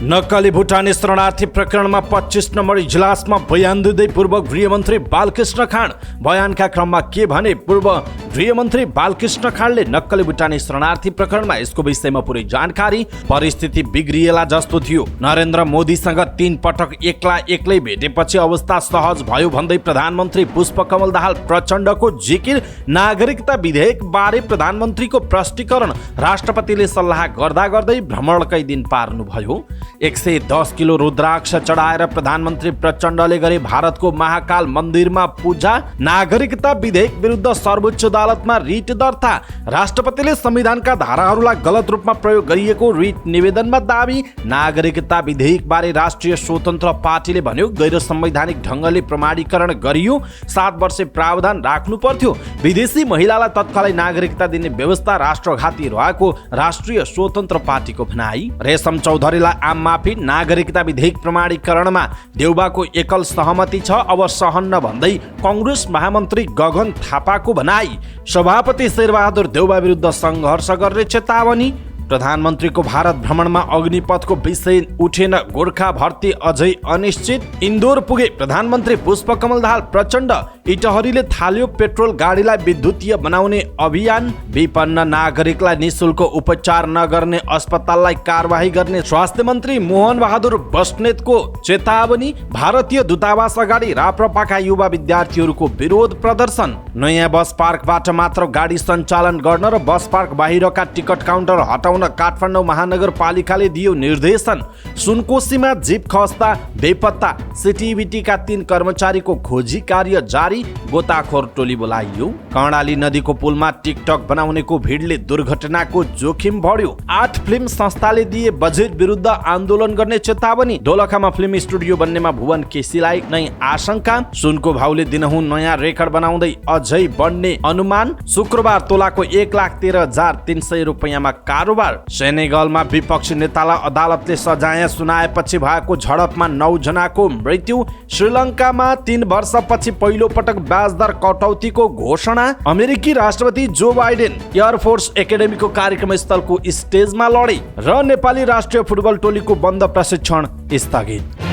नक्कली भुटानी शरणार्थी प्रकरणमा 25 नम्बर इजलासमा बयान दिँदै पूर्व गृहमन्त्री बालकृष्ण खाँड। बयानका क्रममा के भने, पूर्व गृहमन्त्री बालकृष्ण खाँडले नक्कली भुटानी शरणार्थी प्रकरणमा यसको विषयमा पुरै जानकारी, परिस्थिति बिग्रिएला जस्तो थियो। नरेन्द्र मोदीसँग 3 पटक एक्लै भेटेपछि अवस्था सहज भयो भन्दै प्रधानमन्त्री पुष्पकमल दाहाल प्रचण्डको जिकिर, नागरिकता विधेयक बारे प्रधानमन्त्रीको प्रष्टीकरण, राष्ट्रपतिले सल्लाह गर्दा गर्दै भ्रमणकै दिन पार्नुभयो। 110 किलो रुद्राक्ष चढाएर प्रधानमन्त्री प्रचण्डले गरे भारतको महाकाल मन्दिरमा पूजा, नागरिकता विधेयक विरुद्ध सर्वोच्च अदालतमा रिट दर्ता, राष्ट्रपतिले संविधानका धाराहरूलाई गलत रूपमा प्रयोग गरिएको रिट निवेदनमा दाबी, नागरिकता विधेयक बारे राष्ट्रिय स्वतन्त्र पार्टीले भन्यो गैर संवैधानिक ढङ्गले प्रमाणीकरण गरियो, 7 वर्ष प्रावधान राख्नु पर्थ्यो, विदेशी महिलालाई तत्कालै नागरिकता दिने व्यवस्था राष्ट्रघाती रहेको राष्ट्रिय स्वतन्त्र पार्टीको भनाई, रेशम चौधरीलाई आम माफी, नागरिकता विधेयक प्रमाणीकरणमा देउबाको एकल सहमति छ, अब सहन्न भन्दै कांग्रेस महामन्त्री गगन थापाको भनाई, सभापति शेरबहादुर देउबा विरुद्ध सङ्घर्ष गर्ने चेतावनी, प्रधानमन्त्रीको भारत भ्रमणमा अग्निपथको विषय उठेन, गोर्खा भर्ती अझै अनिश्चित, इन्दोर पुगे प्रधानमन्त्री पुष्पकमल दाहाल प्रचण्ड, इटहरीले थाल्यो पेट्रोल गाडीलाई विद्युतीय बनाउने अभियान, विपन्न नागरिकलाई निशुल्क उपचार नगर्ने अस्पताललाई कारवाही गर्ने स्वास्थ्य मन्त्री मोहन बहादुर बस्नेतको चेतावनी, भारतीय दूतावास अगाडि राप्रपाका युवा विद्यार्थीहरूको विरोध प्रदर्शन, नयाँ बस पार्कबाट मात्र गाडी सञ्चालन गर्न र बस पार्क बाहिरका टिकट काउन्टर हटाउन काठमाडौँ महानगरपालिकाले दियो निर्देशन, सुनकोशीमा जीप खस्दा बेपत्ता, सिटिभिटीका 3 कर्मचारीको खोजी कार्य जारी, गोताखोर टोली बोलाइयो, कर्णाली नदीको पुलमा टिकटक बनाउनेको भिडले दुर्घटनाको जोखिम बढ्यो, 8 फिल्म संस्थाले दिए बजेट विरुद्ध आन्दोलन गर्ने चेतावनी, दोलखामा फिल्म स्टुडियो बन्नेमा भुवन केसीलाई नै आशंका, सुनको भाउले दिनहुँ नयाँ रेकर्ड बनाउँदै अझै बढ्ने अनुमान, शुक्रबार तोलाको 1,13,300 रुपैयाँमा कारोबार, सेनेगलमा विपक्षी नेतालाई अदालतले सजाय सुनाएपछि भएको झडपमा 9 जनाको मृत्यु, श्रीलङ्कामा 3 वर्षपछि पहिलो पटक ब्याज दर कटौतीको घोषणा, अमेरिकी राष्ट्रपति जो बाइडेन एयरफोर्स एकाडेमीको कार्यक्रम स्थलको स्टेजमा लडे र नेपाली राष्ट्रिय फुटबल टोलीको बन्द प्रशिक्षण स्थगित।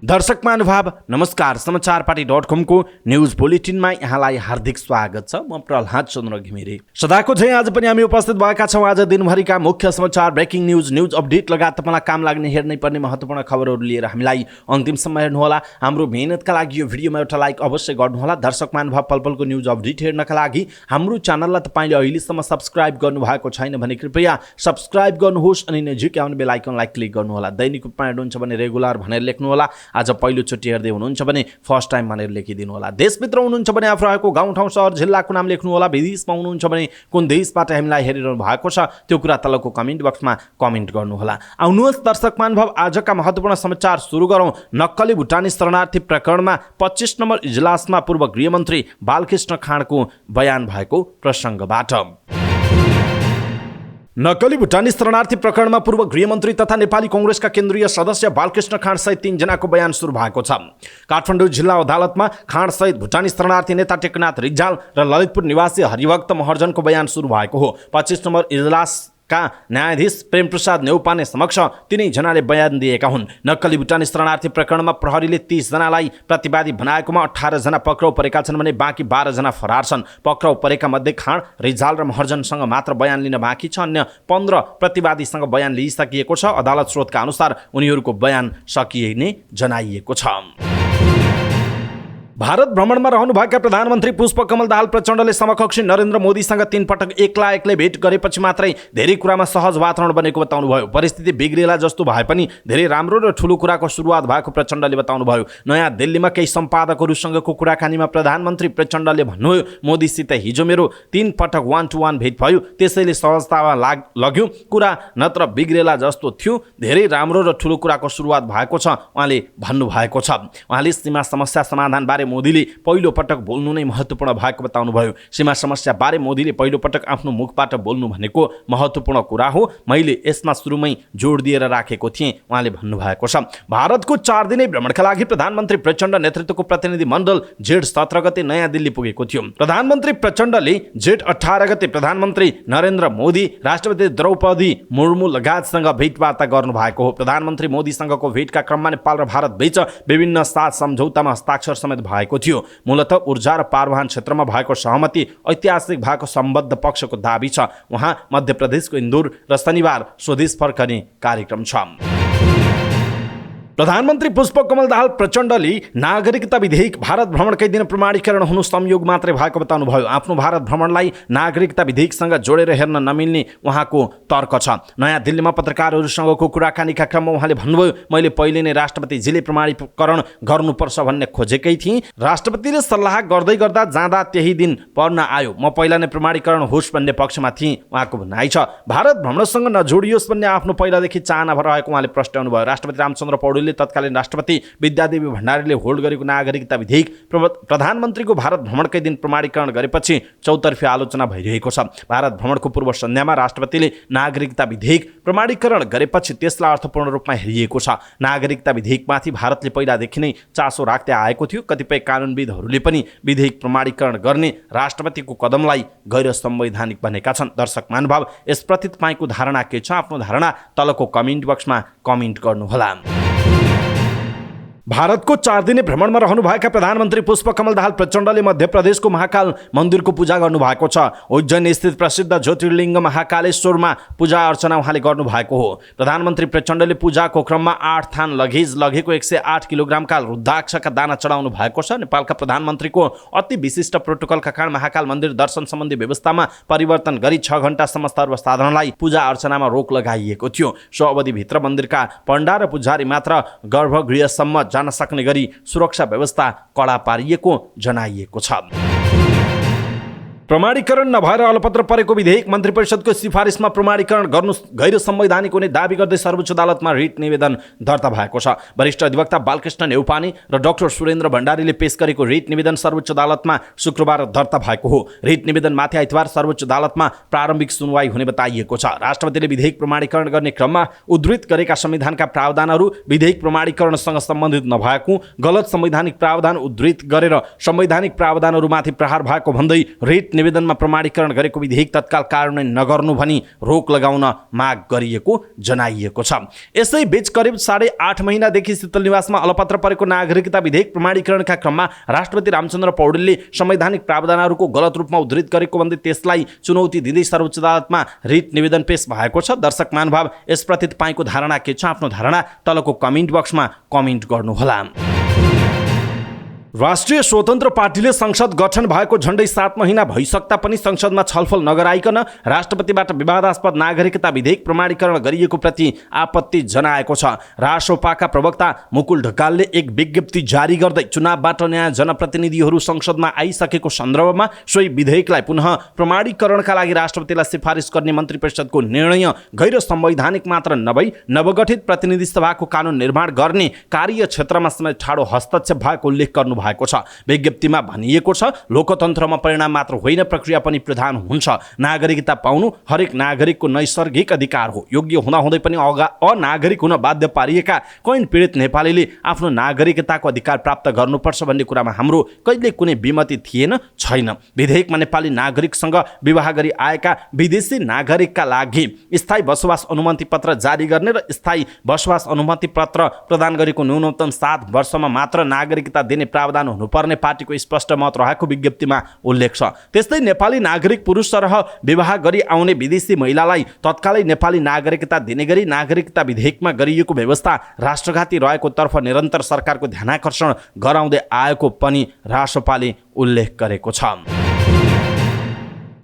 दर्शक महानुभाव नमस्कार, समाचारपाटी.com को न्यूज बुलेटिनमा यहाँलाई हार्दिक स्वागत छ। म प्रहलाद चन्द्र घिमिरे। सदाको झै आज पनि हामी उपस्थित भएका छौँ आज दिनभरिका मुख्य समाचार, ब्रेकिङ न्यूज अपडेट लगायत तपाईँलाई काम लाग्ने हेर्नै पर्ने महत्त्वपूर्ण खबरहरू लिएर हामीलाई अन्तिमसम्म हेर्नुहोला। हाम्रो मेहनतका लागि यो भिडियोमा एउटा लाइक अवश्य गर्नुहोला। दर्शक महानुभाव पलपलको न्यूज अपडेट हेर्नका लागि हाम्रो च्यानललाई तपाईँले अहिलेसम्म सब्स्क्राइब गर्नुभएको छैन भने कृपया सब्स्क्राइब गर्नुहोस् अनि नजिकै आउने बेल आइकनलाई क्लिक गर्नुहोला। दैनिक रूपमा हेर्नुहुन्छ भने रेगुलर भनेर लेख्नुहोला। आज पहिलोचोटि हेर्दै हुनुहुन्छ भने फर्स्ट टाइम भनेर लेखिदिनु होला। देशभित्र हुनुहुन्छ भने आफू रहेको गाउँ ठाउँ सहर जिल्लाको नाम लेख्नु होला। विदेशमा हुनुहुन्छ भने कुन देशबाट हामीलाई हेरिरहनु भएको छ त्यो कुरा तलको कमेन्ट बक्समा कमेन्ट गर्नुहोला। आउनुहोस् दर्शक महानुभाव आजका महत्त्वपूर्ण समाचार सुरु गरौँ। नक्कली भुटानी शरणार्थी प्रकरणमा 25 नम्बर इजलासमा पूर्व गृहमन्त्री बालकृष्ण खाँडको बयान भएको प्रसङ्गबाट। नक्कली भुटानी शरणार्थी प्रकरणमा पूर्व गृहमन्त्री तथा नेपाली कांग्रेसका केन्द्रीय सदस्य बालकृष्ण खाँडसहित 3 जनाको बयान सुरु भएको छ। काठमाडौँ जिल्ला अदालतमा खाँडसहित भुटानी शरणार्थी नेता टेकनाथ रिजाल र ललितपुर निवासी हरिभक्त महर्जनको बयान सुरु भएको हो। 25 नम्बर इजलासका न्यायाधीश प्रेमप्रसाद नेउपाने समक्ष तिनै जनाले बयान दिएका हुन्। नक्कली भुटानी शरणार्थी प्रकरणमा प्रहरीले 30 जनालाई प्रतिवादी बनाएकोमा 18 जना पक्राउ परेका छन् भने बाँकी 12 जना फरार छन्। पक्राउ परेका मध्ये खाँड, रिजाल र महर्जनसँग मात्र बयान लिन बाँकी छ। अन्य 15 प्रतिवादीसँग बयान लिइसकिएको छ। अदालत स्रोतका अनुसार उनीहरूको बयान सकिने जनाइएको छ। भारत भ्रमणमा रहनुभएका प्रधानमन्त्री पुष्पकमल दाहाल प्रचण्डले समकक्षी नरेन्द्र मोदीसँग 3 पटक एक्लै भेट गरेपछि मात्रै धेरै कुरामा सहज वातावरण बनेको बताउनुभयो। परिस्थिति बिग्रिएला जस्तो भए पनि धेरै राम्रो र ठुलो कुराको सुरुवात भएको प्रचण्डले बताउनुभयो। नयाँ दिल्लीमा केही सम्पादकहरूसँगको कुराकानीमा प्रधानमन्त्री प्रचण्डले भन्नुभयो, मोदीसित हिजो मेरो 3 पटक 1-to-1 भेट भयो, त्यसैले सहजतामा लग्यो, कुरा नत्र बिग्रिएला जस्तो थियो, धेरै राम्रो र ठुलो कुराको सुरुवात भएको छ उहाँले भन्नुभएको छ। उहाँले सीमा समस्या समाधान बारे मोदीले पहिलो पटक बोल्नु नै महत्त्वपूर्ण भएको बताउनुभयो। सीमा समस्या बारे मोदीले पहिलो पटक आफ्नो मुखबाट बोल्नु भनेको महत्त्वपूर्ण कुरा हो, मैले यसमा सुरुमै जोड दिएर राखेको थिएँ उहाँले भन्नुभएको छ। भारतको 4 दिने भ्रमणका लागि प्रधानमन्त्री प्रचण्ड नेतृत्वको प्रतिनिधि मण्डल जेठ 17 गते नयाँ दिल्ली पुगेको थियो। प्रधानमन्त्री प्रचण्डले जेठ 18 गते प्रधानमन्त्री नरेन्द्र मोदी, राष्ट्रपति द्रौपदी मुर्मू लगायतसँग भेटवार्ता गर्नु भएको हो। प्रधानमन्त्री मोदीसँगको भेटका क्रममा नेपाल र भारत बीच विभिन्न 7 सम्झौतामा हस्ताक्षर समेत भएको थियो। मूलतः ऊर्जा र पारवहन क्षेत्रमा भएको सहमति ऐतिहासिक भएको सम्बद्ध पक्षको दाबी छ। उहाँ मध्य प्रदेशको इन्दौर र शनिबार स्वदेश फर्कने कार्यक्रम छ। प्रधानमन्त्री पुष्पकमल दाहाल प्रचण्डले नागरिकता विधेयक भारत भ्रमणकै दिन प्रमाणीकरण हुनु संयोग मात्रै भएको बताउनुभयो। आफ्नो भारत भ्रमणलाई नागरिकता विधेयकसँग जोडेर हेर्न नमिल्ने उहाँको तर्क छ। नयाँ दिल्लीमा पत्रकारहरूसँगको कुराकानीका क्रममा उहाँले भन्नुभयो, मैले पहिले नै राष्ट्रपतिजीले प्रमाणीकरण गर्नुपर्छ भन्ने खोजेकै थिएँ। राष्ट्रपतिले सल्लाह गर्दै गर्दा जाँदा त्यही दिन पर्न आयो। म पहिला नै प्रमाणीकरण होस् भन्ने पक्षमा थिएँ, उहाँको भनाइ छ। भारत भ्रमणसँग नजोडियोस् भन्ने आफ्नो पहिलादेखि चाहना रहेको उहाँले प्रस्ट्याउनु भयो। राष्ट्रपति रामचन्द्र पौडेलले तत्कालीन राष्ट्रपति विद्यादेवी भण्डारीले होल्ड गरेको नागरिकता विधेयक प्रधानमन्त्रीको भारत भ्रमणकै दिन प्रमाणीकरण गरेपछि चौतर्फी आलोचना भइरहेको छ। भारत भ्रमणको पूर्व सन्ध्यामा राष्ट्रपतिले नागरिकता विधेयक प्रमाणीकरण गरेपछि त्यसलाई अर्थपूर्ण रूपमा हेरिएको छ। नागरिकता विधेयकमाथि भारतले पहिलादेखि नै चासो राख्दै आएको थियो। कतिपय कानुनविदहरूले पनि विधेयक प्रमाणीकरण गर्ने राष्ट्रपतिको कदमलाई गैर संवैधानिक भनेका छन्। दर्शक महानुभाव, यसप्रति तपाईँको धारणा के छ? आफ्नो धारणा तलको कमेन्ट बक्समा कमेन्ट गर्नुहोला। भारतको 4 दिने भ्रमणमा रहनुभएका प्रधानमन्त्री पुष्पकमल दाहाल प्रचण्डले मध्य प्रदेशको महाकाल मन्दिरको पूजा गर्नुभएको छ। उज्जैन स्थित प्रसिद्ध ज्योतिर्लिङ्ग महाकालेश्वरमा पूजा अर्चना उहाँले गर्नुभएको हो। प्रधानमन्त्री प्रचण्डले पूजाको क्रममा 8 थान लगेज लगेको 108 किलोग्रामका रुद्राक्षका दाना चढाउनु भएको छ। नेपालका प्रधानमन्त्रीको अति विशिष्ट प्रोटोकलका कारण महाकाल मन्दिर दर्शन सम्बन्धी व्यवस्थामा परिवर्तन गरी 6 घण्टासम्म सर्वसाधारणलाई पूजा अर्चनामा रोक लगाइएको थियो। सो अवधिभित्र मन्दिरका पण्डा र पुजारी मात्र गर्भगृहसम्म जान सक्ने गरी सुरक्षा व्यवस्था कडा पारिएको जनाइएको छ। प्रमाणीकरण नभएर अलपत्र परेको विधेयक मन्त्री परिषदको सिफारिसमा प्रमाणीकरण गर्नु गैर संवैधानिक हुने दाबी गर्दै सर्वोच्च अदालतमा रिट निवेदन दर्ता भएको छ। वरिष्ठ अधिवक्ता बालकृष्ण नेउपाने र डाक्टर सुरेन्द्र भण्डारीले पेश गरेको रिट निवेदन सर्वोच्च अदालतमा शुक्रबार दर्ता भएको हो। रिट निवेदनमाथि आइतबार सर्वोच्च अदालतमा प्रारम्भिक सुनवाई हुने बताइएको छ। राष्ट्रपतिले विधेयक प्रमाणीकरण गर्ने क्रममा उद्धृत गरेका संविधानका प्रावधानहरू विधेयक प्रमाणीकरणसँग सम्बन्धित नभएको, गलत संवैधानिक प्रावधान उद्धृत गरेर संवैधानिक प्रावधानहरूमाथि प्रहार भएको भन्दै रिट निवेदनमा प्रमाणीकरण गरेको विधेयक तत्काल कार्यान्वयन नगर्नु भनी रोक लगाउन माग गरिएको जनाइएको छ। यसैबीच करिब 8.5 महिनादेखि शीतल निवासमा अलपत्र परेको नागरिकता विधेयक प्रमाणीकरणका क्रममा राष्ट्रपति रामचन्द्र पौडेलले संवैधानिक प्रावधानहरूको गलत रूपमा उद्धृत गरेको भन्दै त्यसलाई चुनौती दिँदै सर्वोच्च अदालतमा रिट निवेदन पेश भएको छ। दर्शक महानुभाव, यसप्रति तपाईँको धारणा के छ? आफ्नो धारणा तलको कमेन्ट बक्समा कमेन्ट गर्नुहोला। राष्ट्रिय स्वतन्त्र पार्टीले संसद गठन भएको झण्डै 7 महिना भइसक्दा पनि संसदमा छलफल नगराइकन राष्ट्रपतिबाट विवादास्पद नागरिकता विधेयक प्रमाणीकरण गरिएको प्रति आपत्ति जनाएको छ। रासोपाका प्रवक्ता मुकुल ढकालले एक विज्ञप्ति जारी गर्दै चुनावबाट नयाँ जनप्रतिनिधिहरू संसदमा आइसकेको सन्दर्भमा सोही विधेयकलाई पुनः प्रमाणीकरणका लागि राष्ट्रपतिलाई सिफारिस गर्ने मन्त्री परिषदको निर्णय गैर संवैधानिक मात्र नभई नवगठित प्रतिनिधि सभाको कानुन निर्माण गर्ने कार्य क्षेत्रमा समेत ठाडो हस्तक्षेप भएको उल्लेख गर्नु भएको छ। विज्ञप्तिमा भनिएको छ, लोकतन्त्रमा परिणाम मात्र होइन, प्रक्रिया पनि प्रधान हुन्छ। नागरिकता पाउनु हरेक नागरिकको नैसर्गिक अधिकार हो। योग्य हुँदाहुँदै पनि अनागरिक हुन बाध्य पारिएका कैयन पीडित नेपालीले आफ्नो नागरिकताको अधिकार प्राप्त गर्नुपर्छ भन्ने कुरामा हाम्रो कहिले कुनै विमति थिएन, छैन। विधेयकमा नेपाली नागरिकसँग विवाह गरी आएका विदेशी नागरिकका लागि स्थायी बसोबास अनुमति पत्र जारी गर्ने र स्थायी बसोबास अनुमति पत्र प्रदान गरेको न्यूनतम 7 वर्षमा मात्र नागरिकता दिने प्रावधान हुनुपर्ने पार्टीको स्पष्ट मत रहेको विज्ञप्तिमा उल्लेख छ। त्यस्तै नेपाली नागरिक पुरुष सरह विवाह गरी आउने विदेशी महिलालाई तत्कालै नेपाली नागरिकता दिने गरी नागरिकता विधेयकमा गरिएको व्यवस्था राष्ट्रघाती रहेको तर्फ निरन्तर सरकारको ध्यानाकर्षण गराउँदै आएको पनि रासोपाले उल्लेख गरेको छ।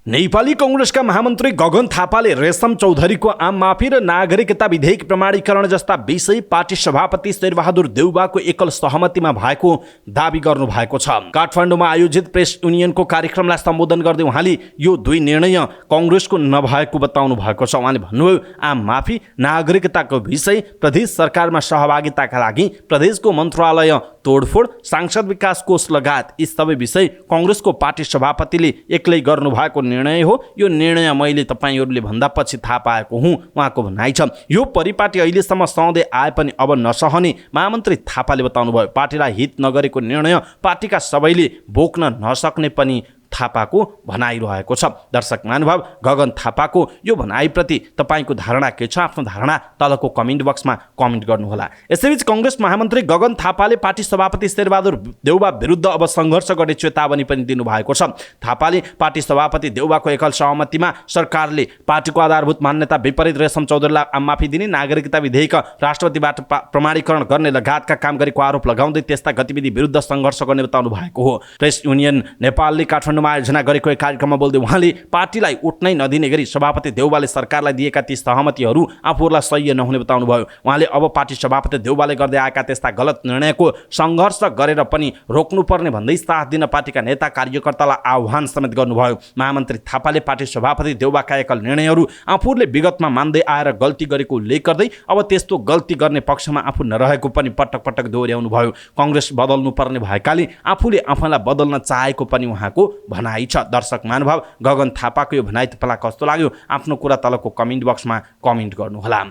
नेपाली कांग्रेसका महामन्त्री गगन थापाले रेशम चौधरीको आम माफी र नागरिकता विधेयक प्रमाणीकरण जस्ता विषय पार्टी सभापति शेरबहादुर देउवाको एकल सहमतिमा भएको दाबी गर्नु भएको छ। काठमाडौँमा आयोजित प्रेस युनियनको कार्यक्रमलाई सम्बोधन गर्दै उहाँले यो 2 निर्णय कांग्रेसको नभएको बताउनु भएको छ। उहाँले भन्नुभयो, आम माफी नागरिकताको विषय प्रदेश सरकारमा सहभागिताका लागि प्रदेशको मन्त्रालय तोडफोड, सांसद विकास कोष लगायत यी सबै विषय कङ्ग्रेसको पार्टी सभापतिले एक्लै गर्नुभएको निर्णय हो। यो निर्णय मैले तपाईँहरूले भन्दा पछि थाहा पाएको हुँ, उहाँको भनाइ छ। यो परिपाटी अहिलेसम्म सहँदै आए पनि अब नसहने महामन्त्री थापाले बताउनुभयो। पार्टीलाई हित नगरेको निर्णय पार्टीका सबैले बोक्न नसक्ने पनि थापाको भनाइरहेको छ। दर्शक महानुभाव, गगन थापाको यो भनाइप्रति तपाईँको धारणा के छ? आफ्नो धारणा तलको कमेन्ट बक्समा कमेन्ट गर्नुहोला। यसैबीच कङ्ग्रेस महामन्त्री गगन थापाले पार्टी सभापति शेरबहादुर देउबा विरुद्ध अब सङ्घर्ष गर्ने चेतावनी पनि दिनुभएको छ। थापाले पार्टी सभापति देउबाको एकल सहमतिमा सरकारले पार्टीको आधारभूत मान्यता विपरीत रेशम चौधरीलाई माफी दिने, नागरिकता विधेयक राष्ट्रपतिबाट प्रमाणीकरण गर्ने लगायतका काम गरेको आरोप लगाउँदै त्यस्ता गतिविधि विरुद्ध सङ्घर्ष गर्ने बताउनु भएको हो। प्रेस युनियन नेपालले काठमाडौँ आयोजना गरेको एक कार्यक्रममा बोल्दै उहाँले पार्टीलाई उठ्नै नदिने गरी सभापति देउबाले सरकारलाई दिएका ती सहमतिहरू आफूहरूलाई सह्य नहुने बताउनुभयो। उहाँले अब पार्टी सभापति देउबाले गर्दै आएका त्यस्ता गलत निर्णयको सङ्घर्ष गरेर पनि रोक्नुपर्ने भन्दै साथ दिन पार्टीका नेता कार्यकर्तालाई आह्वान समेत गर्नुभयो। महामन्त्री थापाले पार्टी सभापति देउबाका एकल निर्णयहरू आफूले विगतमा मान्दै आएर गल्ती गरेको उल्लेख गर्दै अब त्यस्तो गल्ती गर्ने पक्षमा आफू नरहेको पनि पटक पटक दोहोर्याउनु भयो। कङ्ग्रेस बदल्नुपर्ने भएकाले आफूले आफूलाई बदल्न चाहेको पनि उहाँको भनाइ छ। दर्शक महानुभाव, गगन थापाको यो भनाइ तपाईँलाई कस्तो लाग्यो? आफ्नो कुरा तलको कमेन्ट बक्समा कमेन्ट गर्नुहोला।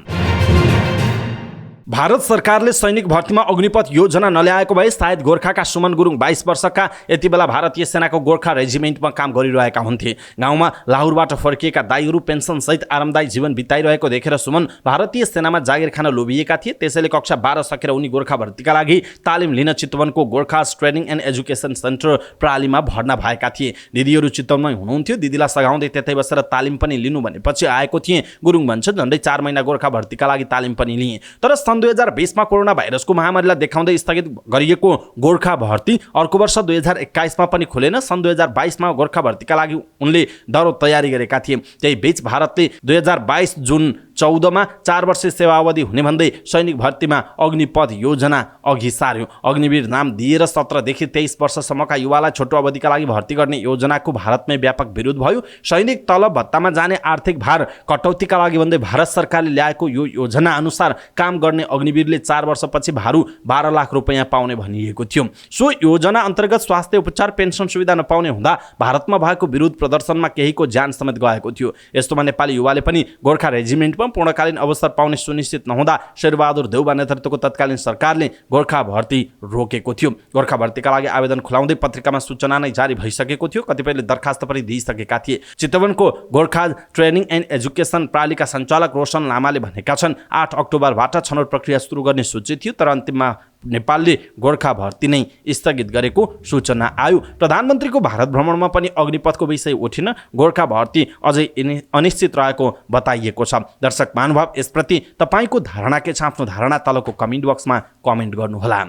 भारत सरकारले सैनिक भर्तीमा अग्निपथ योजना नल्याएको भए सायद गोर्खाका सुमन गुरुङ 22 वर्षका यति बेला भारतीय सेनाको गोर्खा रेजिमेन्टमा काम गरिरहेका हुन्थे। गाउँमा लाहुरबाट फर्किएका दाइहरू पेन्सनसहित आरामदायी जीवन बिताइरहेको देखेर सुमन भारतीय सेनामा जागिर खान लोभिएका थिए। त्यसैले कक्षा 12 सकेर उनी गोर्खा भर्तीका लागि तालिम लिन चितवनको Gorkha training and education centre प्रालीमा भर्ना भएका थिए। दिदीहरू चितवनमै हुनुहुन्थ्यो। दिदीलाई सघाउँदै त्यतै बसेर तालिम पनि लिनु भनेपछि आएको थिएँ। गुरुङ भन्छ, झन्डै 4 महिना गोर्खा भर्तीका लागि तालिम पनि लिएँ, तर 2020 मा कोरोना भाइरसको महामारीलाई देखाउँदै स्थगित गरिएको गोर्खा भर्ती अर्को वर्ष 2021 मा पनि खुलेन। सन् 2022 मा गोर्खा भर्तीका लागि उनले दरो तयारी गरेका थिए। त्यही बीच भारतले 2022 जुन 14 मा 4 वर्ष सेवावधि हुने भन्दै सैनिक भर्तीमा अग्निपथ योजना अघि सार्यो। अग्निवीर नाम दिएर 17 देखि 23 वर्षसम्मका युवालाई छोटो अवधिका लागि भर्ती गर्ने योजनाको भारतमै व्यापक विरोध भयो। सैनिक तलब भत्तामा जाने आर्थिक भार कटौतीका लागि भन्दै भारत सरकारले ल्याएको यो योजना अनुसार काम गर्ने अग्निवीरले 4 वर्षपछि भारु 12 लाख रुपैयाँ पाउने भनिएको थियो। सो योजना अन्तर्गत स्वास्थ्य उपचार पेन्सन सुविधा नपाउने हुँदा भारतमा भएको विरोध प्रदर्शनमा केहीको ज्यान समेत गएको थियो। यस्तोमा नेपाली युवाले पनि गोर्खा रेजिमेन्टमा पूर्णकालीन अवसर पाउने सुनिश्चित नहुँदा शेरबहादुर देउबा नेतृत्वको तत्कालीन सरकारले गोर्खा भर्ती रोकेको थियो। गोर्खा भर्तीका लागि आवेदन खुलाउँदै पत्रिकामा सूचना नै जारी भइसकेको थियो। कतिपयले दरखास्त पनि दिइसकेका थिए। चितवनको गोर्खा ट्रेनिङ एन्ड एजुकेसन प्रालीका सञ्चालक रोशन लामाले भनेका छन् 8 अक्टोबरबाट छनौट प्रक्रिया सुरु गर्ने सूचित थियो, तर अन्तिममा नेपालले गोर्खा भर्ती नै स्थगित गरेको सूचना आयो। प्रधानमन्त्रीको भारत भ्रमणमा पनि अग्निपथको विषय उठिन। गोर्खा भर्ती अझै अनिश्चित रहेको बताइएको छ। दर्शक महानुभाव, यसप्रति तपाईँको धारणा के छ? आफ्नो धारणा तलको कमेन्ट बक्समा कमेन्ट गर्नुहोला।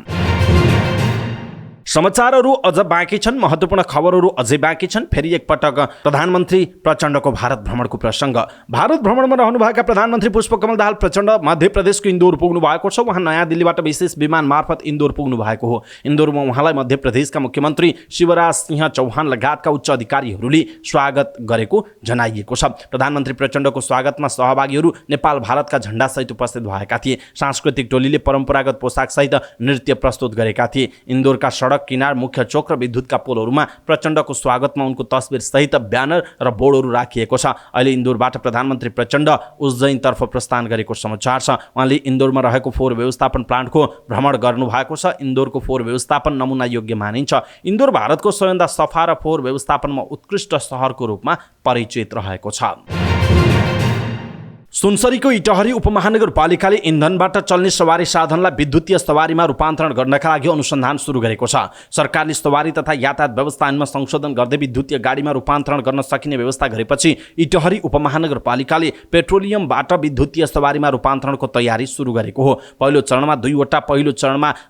समाचारहरू अझ बाँकी छन्, महत्त्वपूर्ण खबरहरू अझै बाँकी छन्। फेरि एकपटक प्रधानमन्त्री प्रचण्डको भारत भ्रमणको प्रसङ्ग। भारत भ्रमणमा रहनुभएका प्रधानमन्त्री पुष्पकमल दाहाल प्रचण्ड मध्य प्रदेशको इन्दौर पुग्नु भएको छ। उहाँ नयाँ दिल्लीबाट विशेष विमान मार्फत इन्दौर पुग्नु भएको हो। इन्दौरमा उहाँलाई मध्य प्रदेशका मुख्यमन्त्री शिवराज सिंह चौहान लगायतका उच्च अधिकारीहरूले स्वागत गरेको जनाइएको छ। प्रधानमन्त्री प्रचण्डको स्वागतमा सहभागीहरू नेपाल भारतका झण्डासहित उपस्थित भएका थिए। सांस्कृतिक टोलीले परम्परागत पोसाकसहित नृत्य प्रस्तुत गरेका थिए। इन्दौरका सडक किनार, मुख्य चोक र विद्युतका पोलहरूमा प्रचण्डको स्वागतमा उनको तस्बिर सहित ब्यानर र बोर्डहरू राखिएको छ। अहिले इन्दौरबाट प्रधानमन्त्री प्रचण्ड उज्जैनतर्फ प्रस्थान गरेको समाचार छ। उहाँले इन्दौरमा रहेको फोहोर व्यवस्थापन प्लान्टको भ्रमण गर्नुभएको छ। इन्दौरको फोहोर व्यवस्थापन नमुना योग्य मानिन्छ। इन्दौर भारतको सबैभन्दा सफा र फोहोर व्यवस्थापनमा उत्कृष्ट सहरको रूपमा परिचित रहेको छ। सुनसरीको इटहरी उपमहानगरपालिकाले इन्धनबाट चल्ने सवारी साधनलाई विद्युतीय सवारीमा रूपान्तरण गर्नका लागि अनुसन्धान सुरु गरेको छ। सरकारले सवारी तथा यातायात व्यवस्था ऐनमा संशोधन गर्दै विद्युतीय गाडीमा रूपान्तरण गर्न सकिने व्यवस्था गरेपछि इटहरी उपमहानगरपालिकाले पेट्रोलियमबाट विद्युतीय सवारीमा रूपान्तरणको तयारी सुरु गरेको हो। पहिलो चरणमा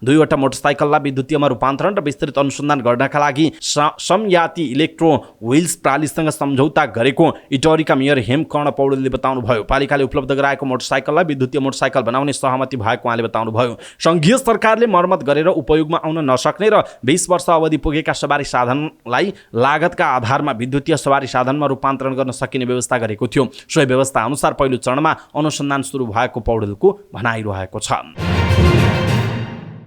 2वटा मोटरसाइकललाई विद्युतीयमा रूपान्तरण र विस्तृत अनुसन्धान गर्नका लागि समयाति इलेक्ट्रो व्हील्स प्रालीसँग सम्झौता गरेको इटहरीका मेयर हेमकर्ण पौडेलले बताउनुभयो। पालिकाले उपलब्ध गराएको मोटरसाइकललाई विद्युतीय मोटरसाइकल बनाउने सहमति भएको उहाँले बताउनुभयो। संघीय सरकारले मर्मत गरेर उपयोगमा आउन नसक्ने र 20 वर्ष अवधि पुगेका सवारी साधनलाई लागतका आधारमा विद्युतीय सवारी साधनमा रूपान्तरण गर्न सकिने व्यवस्था गरेको थियो। सोही व्यवस्था अनुसार पहिलो चरणमा अनुसन्धान सुरु भएको पौडेलको भनाइरहेको छ।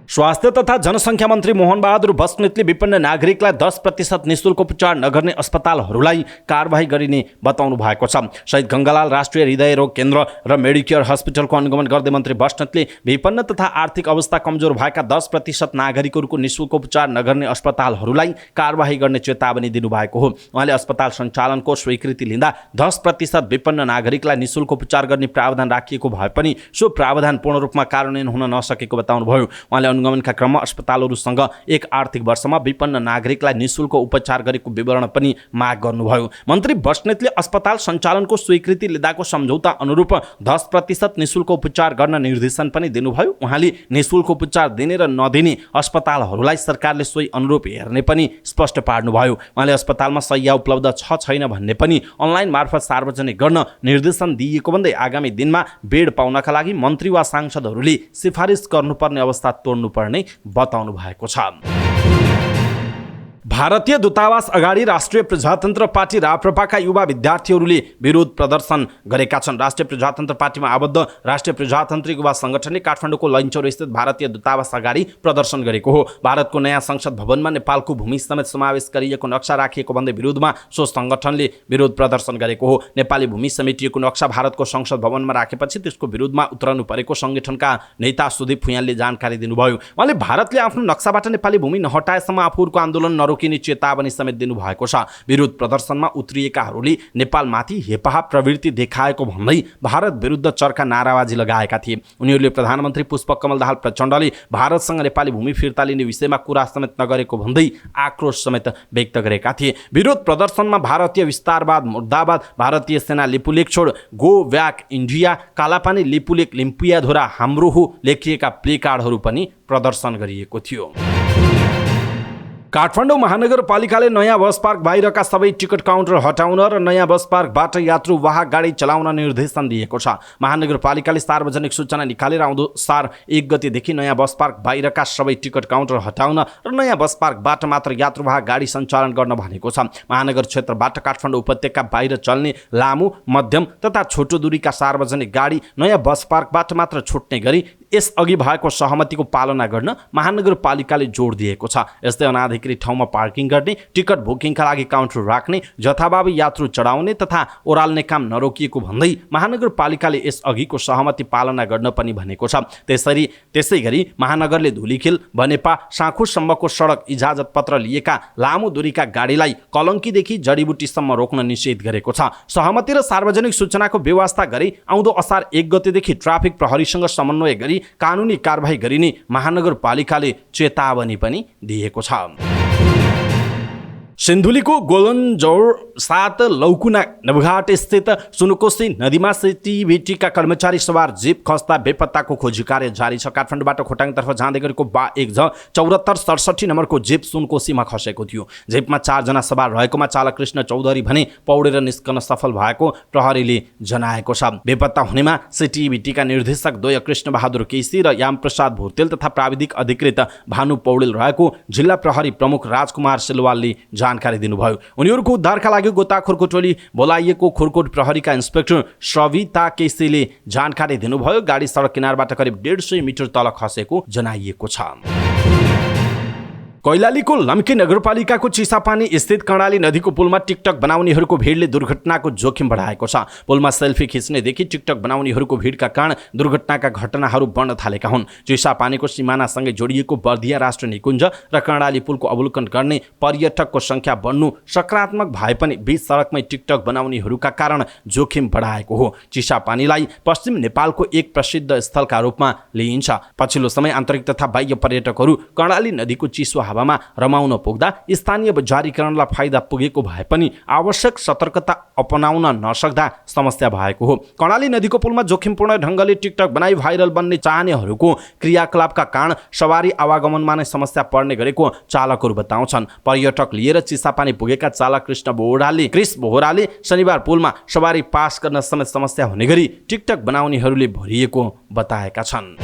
स्वास्थ्य तथा जनसङ्ख्या मन्त्री मोहन बहादुर बस्नेतले विपन्न नागरिकलाई 10% निःशुल्क उपचार नगर्ने अस्पतालहरूलाई कारबाही गरिने बताउनु भएको छ। शहीद गङ्गालाल राष्ट्रिय हृदय रोग केन्द्र र मेडिकेयर हस्पिटलको अनुगमन गर्दै मन्त्री बस्नेतले विपन्न तथा आर्थिक अवस्था कमजोर भएका 10% नागरिकहरूको निःशुल्क उपचार नगर्ने अस्पतालहरूलाई कारबाही गर्ने चेतावनी दिनुभएको हो। उहाँले अस्पताल सञ्चालनको स्वीकृति लिँदा 10% विपन्न नागरिकलाई निःशुल्क उपचार गर्ने प्रावधान राखिएको भए पनि सो प्रावधान पूर्ण रूपमा कार्यान्वयन हुन नसकेको बताउनुभयो। उहाँले अनुगमनका क्रममा अस्पतालहरूसँग एक आर्थिक वर्षमा विपन्न नागरिकलाई निःशुल्क उपचार गरेको विवरण पनि माग गर्नुभयो। मन्त्री बस्नेतले अस्पताल सञ्चालनको स्वीकृति लिँदाको सम्झौता अनुरूप 10% निःशुल्क उपचार गर्न निर्देशन पनि दिनुभयो। उहाँले निःशुल्क उपचार दिने र नदिने अस्पतालहरूलाई सरकारले सोही अनुरूप हेर्ने पनि स्पष्ट पार्नुभयो। उहाँले अस्पतालमा शय्या उपलब्ध छ छैन भन्ने पनि अनलाइन मार्फत सार्वजनिक गर्न निर्देशन दिएको भन्दै आगामी दिनमा बेड पाउनका लागि मन्त्री वा सांसदहरूले सिफारिस गर्नुपर्ने अवस्था तोड्नुपर्ने बताउनु भएको छ। भारतीय दूतावास अगाडि राष्ट्रिय प्रजातन्त्र पार्टी राप्रपाका युवा विद्यार्थीहरूले विरोध प्रदर्शन गरेका छन्। राष्ट्रिय प्रजातन्त्र पार्टीमा आबद्ध राष्ट्रिय प्रजातान्त्रिक युवा संगठनले काठमाडौँको लैनचौर स्थित भारतीय दूतावास अगाडि प्रदर्शन गरेको हो। भारतको नयाँ संसद भवनमा नेपालको भूमि समेत समावेश गरिएको नक्सा राखिएको भन्दै विरोधमा सो संगठनले विरोध प्रदर्शन गरेको हो। नेपाली भूमि समेटिएको नक्सा भारतको संसद भवनमा राखेपछि त्यसको विरोधमा उत्रनु परेको संगठनका नेता सुदीप फुयालले जानकारी दिनुभयो। उहाँले भारतले आफ्नो नक्साबाट नेपाली भूमि नहटाएसम्म आफूहरूको आन्दोलन रोकिने चेतावनी समेत दिनुभएको छ। विरोध प्रदर्शनमा उत्रिएकाहरूले नेपालमाथि हेपाहा प्रवृत्ति देखाएको भन्दै भारत विरुद्ध चर्का नाराबाजी लगाएका थिए। उनीहरूले प्रधानमन्त्री पुष्पकमल दाहाल प्रचण्डले भारतसँग नेपाली भूमि फिर्ता लिने विषयमा कुरा समेत नगरेको भन्दै आक्रोश समेत व्यक्त गरेका थिए। विरोध प्रदर्शनमा भारतीय विस्तारवाद मुर्दाबाद, भारतीय सेना लिपुलेक छोड, go back India, Kalapani Lipulekh Limpiyadhura हाम्रो हो लेखिएका प्लेकार्डहरू पनि प्रदर्शन गरिएको थियो। काठमाडौँ महानगरपालिकाले नयाँ बस पार्क बाहिरका सबै टिकट काउन्टर हटाउन र नयाँ बस पार्कबाट यात्रुवाहक गाडी चलाउन निर्देशन दिएको छ। महानगरपालिकाले सार्वजनिक सूचना निकालेर आउँदो सार 1 गतेदेखि नयाँ बस पार्क बाहिरका सबै टिकट काउन्टर हटाउन र नयाँ बस पार्कबाट मात्र यात्रुवाहक गाडी सञ्चालन गर्न भनेको छ। महानगर क्षेत्रबाट काठमाडौँ उपत्यका बाहिर चल्ने लामो, मध्यम तथा छोटो दूरीका सार्वजनिक गाडी नयाँ बस पार्कबाट मात्र छुट्ने गरी यसअघि भएको सहमतिको पालना गर्न महानगरपालिकाले जोड दिएको छ। यस्तै अनाधिकृत ठाउँमा पार्किङ गर्ने, टिकट बुकिङका लागि काउन्टर राख्ने, जथाभावी यात्रु चढाउने तथा ओह्राल्ने काम नरोकिएको भन्दै महानगरपालिकाले यसअघिको सहमति पालना गर्न पनि भनेको छ। त्यसैगरी महानगरले धुलीखेल, बनेपा, साँखुसम्मको सडक इजाजत पत्र लिएका लामो दूरीका गाडीलाई कलङ्कीदेखि जडीबुटीसम्म रोक्न निषेध गरेको छ। सहमति र सार्वजनिक सूचनाको व्यवस्था गरी आउँदो असार 1 गतेदेखि ट्राफिक प्रहरीसँग समन्वय गरी कानुनी कारबाही गरिने महानगरपालिकाले चेतावनी पनि दिएको छ। सिन्धुलीको गोलनजौर 7 लौकुना नवघाट स्थित सुनकोशी नदीमा सिटिभिटीका कर्मचारी सवार जीप खस्दा बेपत्ताको खोजी कार्य जारी छ। काठमाडौँबाट खोटाङतर्फ जाँदै गरेको 7467 नम्बरको जीप सुनकोशीमा खसेको थियो। जीपमा 4 जना सवार रहेकोमा चालक कृष्ण चौधरी भने पौडेर निस्कन सफल भएको प्रहरीले जनाएको छ। बेपत्ता हुनेमा सिटिभिटीका निर्देशक द्वय कृष्ण बहादुर केसी र यामप्रसाद भोतेल तथा प्राविधिक अधिकृत भानु पौडेल रहेको जिल्ला प्रहरी प्रमुख राजकुमार सिलवालले जानकारी दिनुभयो। उनीहरूको उद्धारका लागि गोताखोरको टोली बोलाइएको खुरकोट प्रहरीका इन्स्पेक्टर सविता केसीले जानकारी दिनुभयो। गाडी सडक किनारबाट करिब 150 मिटर तल खसेको जनाइएको छ। कैलालीको लम्की नगरपालिकाको चिसापानी स्थित कर्णाली नदीको पुलमा टिकटक बनाउनेहरूको भिडले दुर्घटनाको जोखिम बढाएको छ। पुलमा सेल्फी खिच्नेदेखि टिकटक बनाउनेहरूको भिडका कारण दुर्घटनाका घटनाहरू बढ्न थालेका हुन्। चिसापानीको सिमानासँगै जोडिएको बर्दिया राष्ट्र निकुञ्ज र कर्णाली पुलको अवलोकन गर्ने पर्यटकको संख्या बढ्नु सकारात्मक भए पनि बीच सडकमै टिकटक बनाउनेहरूका कारण जोखिम बढाएको हो। चिसापानीलाई पश्चिम नेपालको एक प्रसिद्ध स्थलका रूपमा लिइन्छ। पछिल्लो समय आन्तरिक तथा बाह्य पर्यटकहरू कर्णाली नदीको चिसो हावामा रमाउन पुग्दा स्थानीय बजारीकरणलाई फाइदा पुगेको भए पनि आवश्यक सतर्कता अपनाउन नसक्दा समस्या भएको हो। कर्णाली नदीको पुलमा जोखिमपूर्ण ढङ्गले टिकटक बनाई भाइरल बन्ने चाहनेहरूको क्रियाकलापका कारण सवारी आवागमनमा नै समस्या पर्ने गरेको चालकहरू बताउँछन्। पर्यटक लिएर चिसापानी पुगेका चालक क्रिस बोहराले शनिबार पुलमा सवारी पास गर्न समेत समस्या हुने गरी टिकटक बनाउनेहरूले भरिएको बताएका छन्।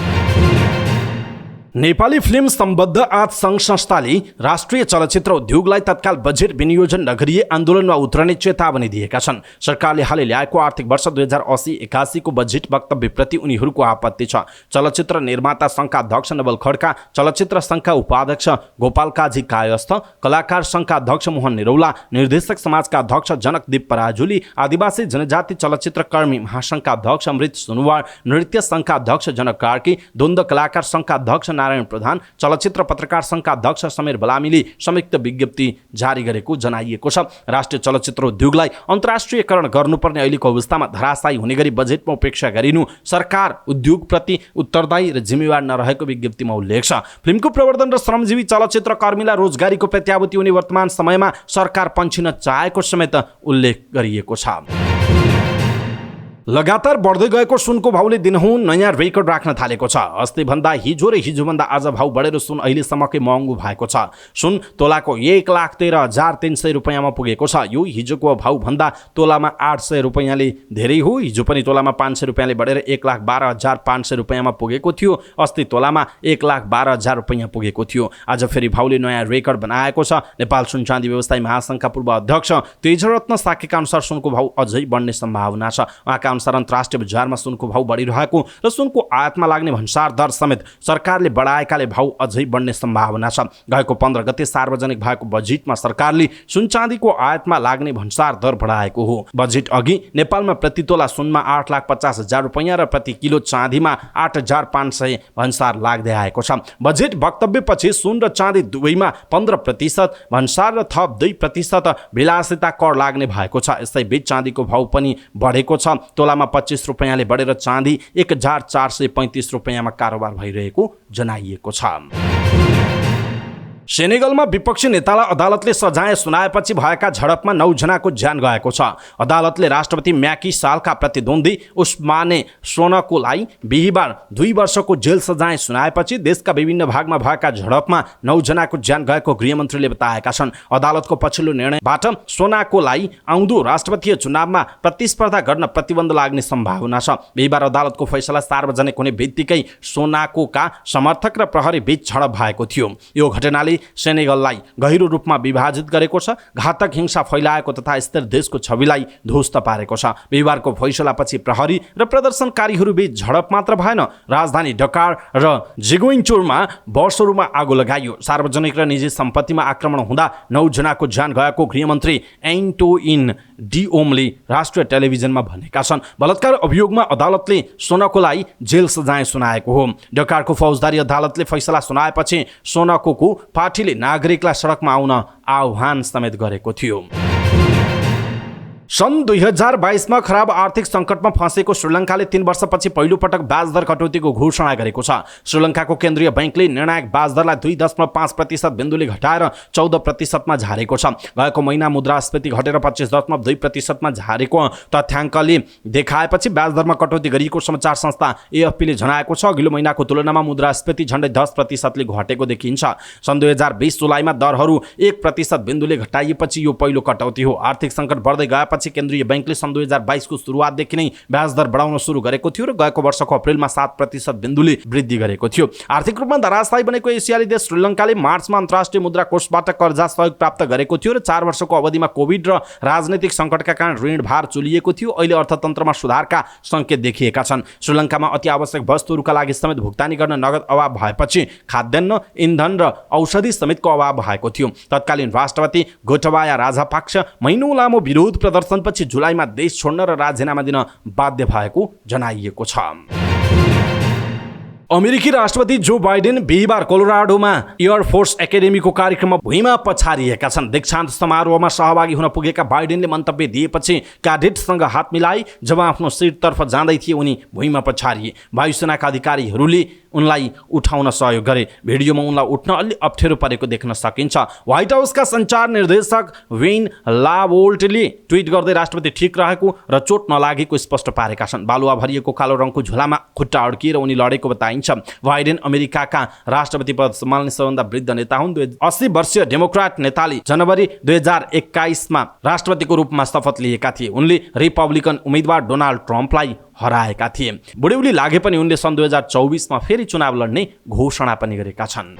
नेपाली फिल्म सम्बद्ध आठ सङ्घ संस्थाले राष्ट्रिय चलचित्र उद्योगलाई तत्काल बजेट विनियोजन नगरिए आन्दोलनमा उत्रने चेतावनी दिएका छन्। सरकारले हालै ल्याएको आर्थिक वर्ष 2080-81 को बजेट वक्तव्यप्रति उनीहरूको आपत्ति छ। चलचित्र निर्माता सङ्घका अध्यक्ष नवल खड्का, चलचित्र सङ्घका उपाध्यक्ष गोपाल काजी कायस्थ, कलाकार सङ्घका अध्यक्ष मोहन निरौला, निर्देशक समाजका अध्यक्ष जनकदीप पराजुली, आदिवासी जनजाति चलचित्र कर्मी महासङ्घका अध्यक्ष अमृत सुनवार, नृत्य सङ्घका अध्यक्ष जनक कार्की, द्वन्द्व कलाकार सङ्घका अध्यक्ष नारायण प्रधान, चलचित्र पत्रकार सङ्घका अध्यक्ष समीर बलामीले संयुक्त विज्ञप्ति जारी गरेको जनाइएको छ। राष्ट्रिय चलचित्र उद्योगलाई अन्तर्राष्ट्रियकरण गर्नुपर्ने अहिलेको अवस्थामा धराशायी हुने गरी बजेटमा उपेक्षा गरिनु सरकार उद्योगप्रति उत्तरदायी र जिम्मेवार नरहेको विज्ञप्तिमा उल्लेख छ। फिल्मको प्रवर्धन र श्रमजीवी चलचित्र कर्मीलाई रोजगारीको प्रत्याभूति हुने वर्तमान समयमा सरकार पन्छिन चाहेको समेत उल्लेख गरिएको छ। लगातार बढ्दै गएको सुनको भाउले दिनहुँ नयाँ रेकर्ड राख्न थालेको छ। अस्तिभन्दा हिजो र हिजोभन्दा आज भाउ बढेर सुन अहिलेसम्मकै महँगो भएको छ। सुन तोलाको 1,13,300 रुपियाँमा पुगेको छ। यो हिजोको भाउभन्दा तोलामा 800 रुपियाँले धेरै हो। हिजो पनि तोलामा 500 रुपियाँले बढेर 1,12,500 रुपियाँमा पुगेको थियो। अस्ति तोलामा 1,12,000 रुपियाँ पुगेको थियो। आज फेरि भाउले नयाँ रेकर्ड बनाएको छ। नेपाल सुन चाँदी व्यवसायी महासङ्घका पूर्व अध्यक्ष तेजरत्न साकेका अनुसार सुनको भाउ अझै बढ्ने सम्भावना छ। उहाँका अनुसार अन्तर्राष्ट्रिय बजारमा सुनको भाउ बढिरहेको र सुनको आयातमा लाग्ने भन्सार दर समेत सरकारले बढाएकाले भाउ अझै बढ्ने सम्भावना छ। गएको 15 गते सार्वजनिक भएको बजेटमा सरकारले सुन चाँदीको आयातमा लाग्ने भन्सार दर बढाएको हो। बजेट अघि नेपालमा प्रति तोला सुनमा 8,50,000 रुपियाँ र प्रति किलो चाँदीमा 8,500 भन्सार लाग्दै आएको छ। बजेट वक्तव्यपछि सुन र चाँदी दुवैमा 15% भन्सार र थप 2% विलासिता कर लाग्ने भएको छ। यसै बीच चाँदीको भाउ पनि बढेको छ। तोलामा 25 रुपियाँले बढेर चाँदी 1,435 रुपियाँमा कारोबार भइरहेको जनाइएको छ। सेनेगलमा विपक्षी नेतालाई अदालतले सजाय सुनाएपछि भएका झडपमा 9 जनाको ज्यान गएको छ। अदालतले राष्ट्रपति म्याकी सालका प्रतिद्वन्दी उस्माने सोनकोलाई बिहिबार 2 वर्षको जेल सजाय सुनाएपछि देशका विभिन्न भागमा भएका झडपमा 9 जनाको ज्यान गएको गृहमन्त्रीले बताएका छन्। अदालतको पछिल्लो निर्णयबाट सोनाकोलाई आउँदो राष्ट्रपतीय चुनावमा प्रतिस्पर्धा गर्न प्रतिबन्ध लाग्ने सम्भावना छ। बिहिबार अदालतको फैसला सार्वजनिक हुने बित्तिकै सोनाकोका समर्थक र प्रहरी बीच झडप भएको थियो। यो घटनाले सेनेगललाई गहिरो रूपमा विभाजित गरेको छ, घातक हिंसा फैलाएको तथा स्थिर देशको छविलाई ध्वस्त पारेको छ। बिहिबारको फैसलापछि प्रहरी र प्रदर्शनकारीहरू बीच झडप मात्र भएन, राजधानी डकार र जिगुइन्चोरमा वर्षहरूमा आगो लगाइयो। सार्वजनिक र निजी सम्पत्तिमा आक्रमण हुँदा 9 जनाको ज्यान गएको गृहमन्त्री एन्टोइन डिओमले राष्ट्रिय टेलिभिजनमा भनेका छन्। बलात्कार अभियोगमा अदालतले सोनाकोलाई जेल सजाय सुनाएको हो। डकारको फौजदारी अदालतले फैसला सुनाएपछि सोनाकोको पार्टीले नागरिकलाई सडकमा आउन आह्वान समेत गरेको थियो। सन् 2022मा खराब आर्थिक सङ्कटमा फँसेको श्रीलङ्काले 3 वर्षपछि पहिलोपटक ब्याज दर कटौतीको घोषणा गरेको छ। श्रीलङ्काको केन्द्रीय बैंकले निर्णायक ब्याज दरलाई 2.5% बिन्दुले घटाएर 14%मा झारेको छ। गएको महिना मुद्रास्फीति घटेर 25.2%मा झारेको तथ्याङ्कले देखाएपछि ब्याज दरमा कटौती गरिएको समाचार संस्था एएफपीले जनाएको छ। अघिल्लो महिनाको तुलनामा मुद्रास्फीति झन्डै 10%ले घटेको देखिन्छ। सन् 2020 जुलाईमा दरहरू 1% बिन्दुले घटाइएपछि यो पहिलो कटौती हो। आर्थिक सङ्कट बढ्दै गएपछि केन्द्रीय बैंकले सन् 2022 को सुरुवातदेखि नै ब्याज दर बढाउन सुरु गरेको थियो र गएको वर्षको अप्रिलमा 7% बिन्दुले वृद्धि गरेको थियो। आर्थिक रूपमा धराशायी बनेको एसियाली देश श्रीलङ्काले मार्चमा अन्तर्राष्ट्रिय मुद्रा कोषबाट कर्जा सहयोग प्राप्त गरेको थियो र 4 वर्षको अवधिमा कोभिड र राजनैतिक सङ्कटका कारण ऋण भार चुलिएको थियो। अहिले अर्थतन्त्रमा सुधारका सङ्केत देखिएका छन्। श्रीलङ्कामा अति आवश्यक वस्तुहरूका लागि समेत भुक्तानी गर्न नगद अभाव भएपछि खाद्यान्न, इन्धन र औषधि समेतको अभाव भएको थियो। तत्कालीन राष्ट्रपति गोटाबाया राजापाक्ष महिनौँ लामो विरोध प्रदर्शनपछि जुलाईमा देश छोड्न र राजीनामा दिन बाध्य भएको जनाइएको छ। अमेरिकी राष्ट्रपति जो बाइडेन बिहिबार कोलोराडोमा एयरफोर्स एकाडेमीको कार्यक्रममा भुइँमा पछारिएका छन्। दीक्षान्त समारोहमा सहभागी हुन पुगेका बाइडेनले मन्तव्य दिएपछि क्याडेटसँग हात मिलाए। जब आफ्नो सिटतर्फ जाँदै थिए उनी भुइँमा पछारिए। वायुसेनाका अधिकारीहरूले उनलाई उठाउन सहयोग गरे। भिडियोमा उनलाई उठ्न अलि अप्ठ्यारो परेको देख्न सकिन्छ। व्हाइट हाउसका सञ्चार निर्देशक वेन लावोल्टले ट्विट गर्दै राष्ट्रपति ठिक रहेको र चोट नलागेको स्पष्ट पारेका छन्। बालुवा भरिएको कालो रङको झोलामा खुट्टा अड्किएर उनी लडेको बताइन्छ। बाइडेन अमेरिकाका राष्ट्रपति पद सम्हाल्ने सबभन्दा वृद्ध नेता हुन्। 80 वर्षीय डेमोक्राट नेताले जनवरी 2021मा राष्ट्रपतिको रूपमा शपथ लिएका थिए। उनले रिपब्लिकन उम्मेदवार डोनाल्ड ट्रम्पलाई हराएका थिए। बुढ्यौली लागे पनि उनले सन् 2024 मा फेरि चुनाव लड्ने घोषणा पनि गरेका छन्।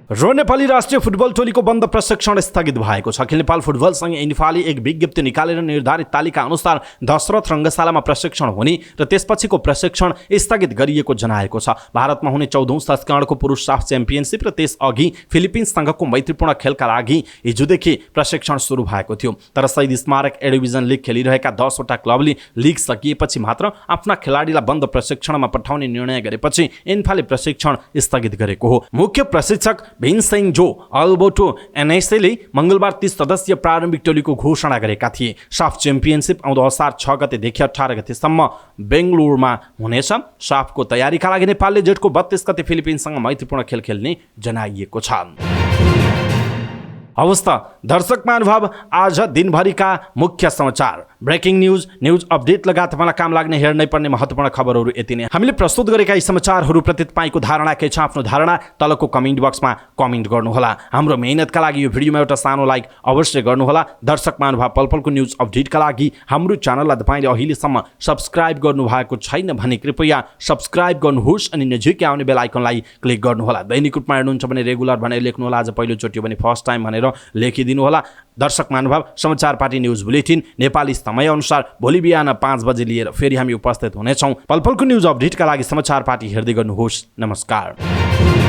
र नेपाली राष्ट्रिय फुटबल टोलीको बन्द प्रशिक्षण स्थगित भएको छ। अखिल नेपाल फुटबल संघ ऐनफाले एक विज्ञप्ति निकालेर निर्धारित तालिका अनुसार दशरथ रङ्गशालामा प्रशिक्षण हुने र त्यसपछिको प्रशिक्षण स्थगित गरिएको जनाएको छ। भारतमा हुने 14औं संस्करणको पुरुष साफ च्याम्पियनसिप र त्यसअघि फिलिपिन्ससँगको मैत्रीपूर्ण खेलका लागि हिजोदेखि प्रशिक्षण सुरु भएको थियो। तर शहीद स्मारक ए डिभिजन लिग खेलिरहेका 10 वटा क्लबले लिग सकिएपछि मात्र आफ्ना खेलाडीलाई बन्द प्रशिक्षणमा पठाउने निर्णय गरेपछि ऐनफाले प्रशिक्षण स्थगित गरेको हो। मुख्य प्रशिक्षक भिन्सेन्जो अल्बर्टो एनएसएले मंगलबार 30 सदस्यीय प्रारम्भिक टोलीको घोषणा गरेका थिए। साफ च्याम्पियनसिप आउँदो असार 6 गतेदेखि 18 गतेसम्म बेङ्गलुरुमा हुनेछ। साफको तयारीका लागि नेपालले जेठको 32 गते फिलिपिन्ससँग मैत्रीपूर्ण खेल खेल्ने जनाइएको छ। अवस्था दर्शक महानुभाव, आज दिनभरिका मुख्य समाचार, ब्रेकिङ न्यूज अपडेट लगायत तपाईँलाई काम लाग्ने हेर्नै पर्ने महत्त्वपूर्ण खबरहरू यति नै। हामीले प्रस्तुत गरेका यी समाचारहरूप्रति तपाईँको धारणा के छ? आफ्नो धारणा तलको कमेन्ट बक्समा कमेन्ट गर्नुहोला। हाम्रो मेहनतका लागि यो भिडियोमा एउटा सानो लाइक अवश्य गर्नुहोला। दर्शक महानुभाव, पलपलको न्युज अपडेटका लागि हाम्रो च्यानललाई तपाईँले अहिलेसम्म सब्स्क्राइब गर्नुभएको छैन भने कृपया सब्स्क्राइब गर्नुहोस् अनि नजिकै आउने बेल आइकनलाई क्लिक गर्नुहोला। दैनिक रूपमा हेर्नुहुन्छ भने रेगुलर भनेर लेख्नुहोला, आज पहिलोचोटि भने फर्स्ट टाइम भनेर लेखिदिनु होला। दर्शक महानुभाव, समाचार पार्टी न्युज बुलेटिन नेपाली समय अनुसार भोलि बिहान 5 बजे लिएर फेरि हामी उपस्थित हुनेछौँ। पलपलको न्युज अपडेटका लागि समाचार पार्टी हेर्दै गर्नुहोस्। नमस्कार।